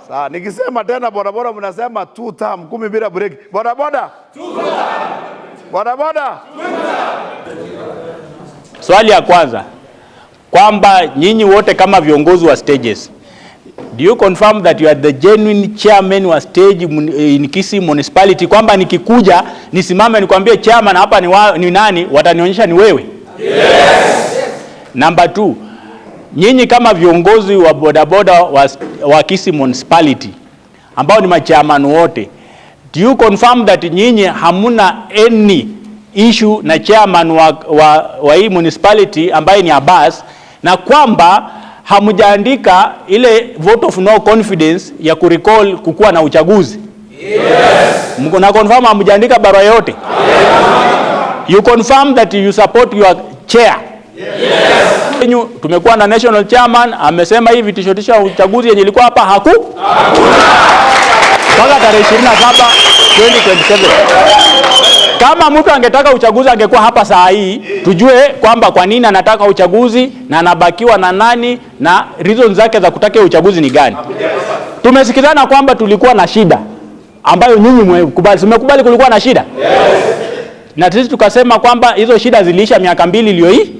Sawa, nikisema tena Boda Boda mnasema 2 term 10 bila break. Boda Boda 2 term. Boda Boda 2 term. Swali ya kwanza kwamba nyinyi wote kama viongozi wa stages, do you confirm that you are the genuine chairman wa stage in Kisii Municipality, kwamba nikikuja nisimame nikwambie chairman hapa ni nani, watanionyesha ni wewe? Yes. Number 2, nyinyi kama viongozi wa Boda Boda wa Kisii Municipality ambao ni machairman wote, do you confirm that nyinyi hamuna any issue na chairman wa hii municipality ambaye ni Abbas, na kwamba hamujaandika ile vote of no confidence ya kurecall kukuwa na uchaguzi? Yes. Mko na confirm hamujaandika barua yote? Yes. You confirm that you support your chair? Yes. Tumekuwa na national chairman amesema hivi vitisho uchaguzi yenye ilikuwa hapa hakuna mpaka tarehe 27 2027. Kama mtu angetaka uchaguzi angekuwa hapa saa hii, tujue kwamba kwa nini anataka uchaguzi na anabakiwa na nani na reason zake za kutaka uchaguzi ni gani. Tumesikizana kwamba tulikuwa na shida ambayo nyinyi mmekubali kulikuwa na shida. Yes. Na sisi tukasema kwamba hizo shida ziliisha miaka 2 iliyopita.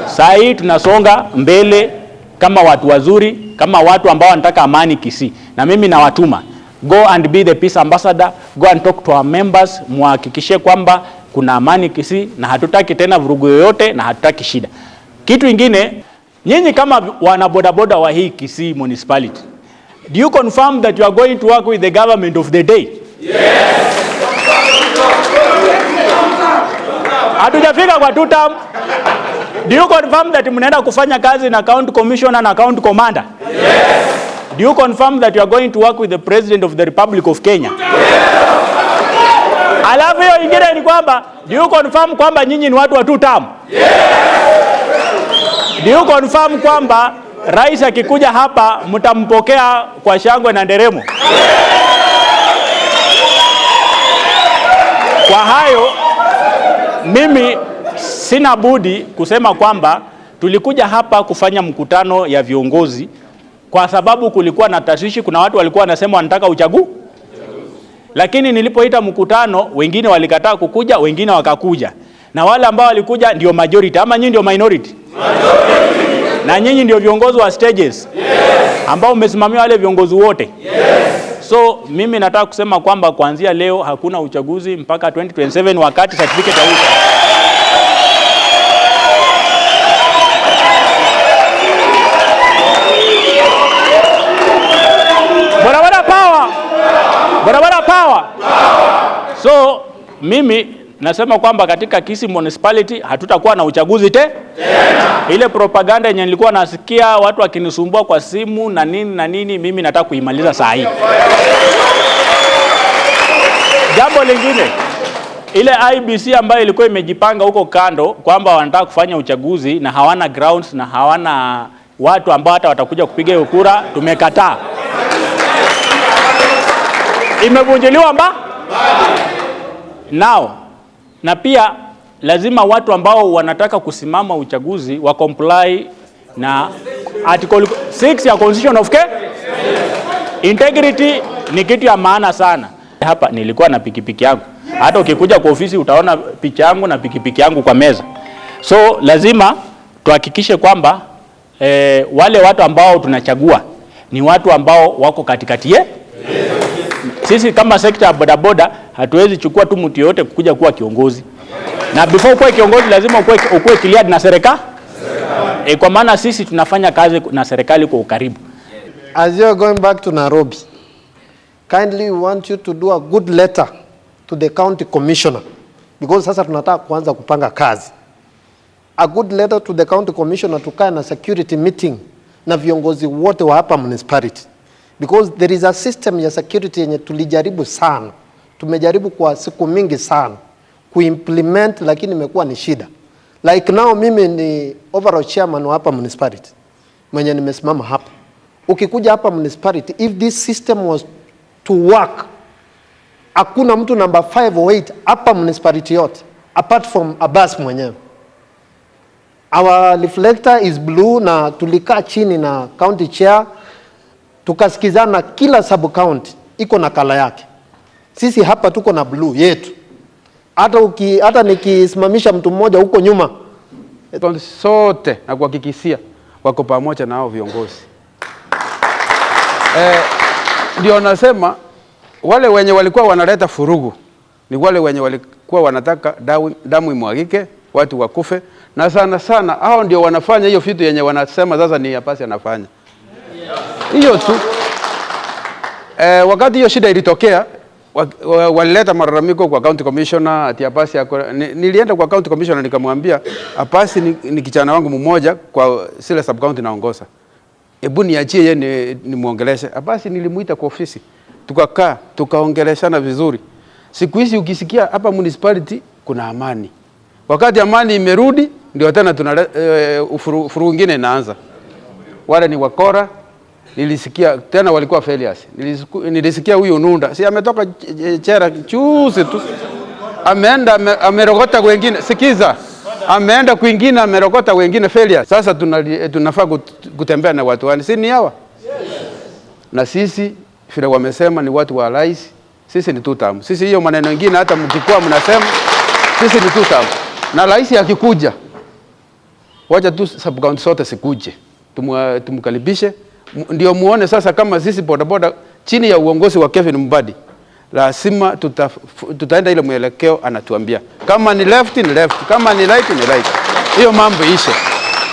Saa hii tunasonga mbele kama watu wazuri, kama watu ambao wanataka amani Kisii. Na mimi nawatuma, go and be the peace ambassador, go and talk to our members, muhakikishe kwamba kuna amani Kisii na hatutaki tena vurugu yoyote na hatutaki shida. Kitu kingine, nyinyi kama wana Boda Boda wa hii Kisii Municipality, do you confirm that you are going to work with the government of the day? Yes. Hatujafika kwa 2 term. Do you confirm that mnaenda kufanya kazi na county commissioner na county commander? Yes. Do you confirm that you are going to work with the President of the Republic of Kenya? Yes. Alafu hiyo ingine ni kwamba, do you confirm kwamba nyinyi ni watu wa 2 term? Yes. Do you confirm kwamba rais akikuja hapa mtampokea kwa shangwe na nderemo? Yes. Kwa hayo mimi sina budi kusema kwamba tulikuja hapa kufanya mkutano ya viongozi kwa sababu kulikuwa na tashwishi. Kuna watu walikuwa wanasema wanataka uchaguzi. Lakini nilipoita mkutano, wengine walikataa kukuja, wengine wakakuja. Na wale ambao walikuja ndio majority, ama nyinyi ndio minority? Majority. Na nyinyi ndio viongozi wa stages? Yes. Ambao umesimamia wale viongozi wote? Yes. So mimi nataka kusema kwamba kuanzia leo hakuna uchaguzi mpaka 2027 wakati certificate ya wito. Boda Boda power! Boda Boda power! So mimi nasema kwamba katika Kisii Municipality hatutakuwa na uchaguzi tena. Ile propaganda yenye nilikuwa nasikia watu wakinisumbua kwa simu na nini, mimi nataka kuimaliza saa hii. Jambo lingine, ile IBC ambayo ilikuwa imejipanga huko kando kwamba wanataka kufanya uchaguzi na hawana grounds na hawana watu ambao hata watakuja kupiga kura, tumekataa. Imevunjiliwa now. Na pia lazima watu ambao wanataka kusimama uchaguzi wa comply na article 6 ya Constitution of Kenya. Integrity ni kitu ya maana sana. Hapa nilikuwa na pikipiki yangu. Hata ukikuja kwa ofisi utaona picha yangu na pikipiki yangu kwa meza. So lazima tuhakikishe kwamba wale watu ambao tunachagua ni watu ambao wako katikati yetu. Sisi kama sekta ya Boda Boda hatuwezi chukua tu mtu yote kukuja kuwa kiongozi. Na before kuwa kiongozi lazima ukuwe cleared na serikali. Kwa maana sisi tunafanya kazi na serikali kwa ukaribu. As you are going back to Nairobi, kindly we want you to do a good letter to the county commissioner, because sasa tunataka kuanza kupanga kazi. A good letter to the county commissioner to kaa na security meeting na viongozi wote wa hapa municipality, because there is a system ya security yenye tulijaribu sana, tumejaribu kwa siku mingi sana kuimplement, lakini imekuwa ni shida. Like now mimi ni overall chairman wa hapa municipality mwenye nimesimama hapa. Ukikuja hapa municipality, if this system was to work, hakuna mtu number 5 or 8 hapa municipality yote apart from Abbas mwenyewe. Our reflector is blue, na tulikaa chini na county chair tukasikizana, kila sub county iko na kala yake. Sisi hapa tuko na blue yetu. Hata nikisimamisha mtu mmoja huko nyuma, sote na kuhakikishia wako pamoja na hao viongozi. Ndio nasema wale wenye walikuwa wanaleta furugu ni wale wenye walikuwa wanataka damu imwagike, watu wakufe, na sana sana hao ndio wanafanya hiyo vitu yenye wanasema sasa ni Apasi anafanya. Hiyo tu. Wakati hiyo shida ilitokea, walileta malalamiko kwa county commissioner ati Apasi nilienda kwa county commissioner nikamwambia Apasi ni kijana wangu mmoja kwa sile sub county naongoza. Hebu niachie yeye nimuongeleshe. Apasi nilimuita kwa ofisi. Tukakaa, tukaongeleshana vizuri. Siku hizi ukisikia hapa municipality kuna amani. Wakati amani imerudi ndio tena tuna furu nyingine inaanza. Wale ni wakora. Nilisikia tena walikuwa failures. Nilisikia huyo Nunda. Si ametoka chera chuzi tu. Ameenda amerogota wengine. Sikiza. Ameenda kwingine amerogota wengine failures. Sasa tunafaa kutembea na watu wani. Si ni hawa? Na sisi vile wamesema ni watu wa rais. Sisi ni two-term. Sisi hiyo maneno mengine hata mkikuwa mnasema sisi ni two-term. Na rais akikuja wacha tu sub county sote sikuje. Tumkaribishe ndio muone sasa kama sisi Boda Boda chini ya uongozi wa Kevin Mubadi lazima tutaenda ile mwelekeo anatuambia. Kama ni left ni left, kama ni right ni right. Hiyo mambo ishe.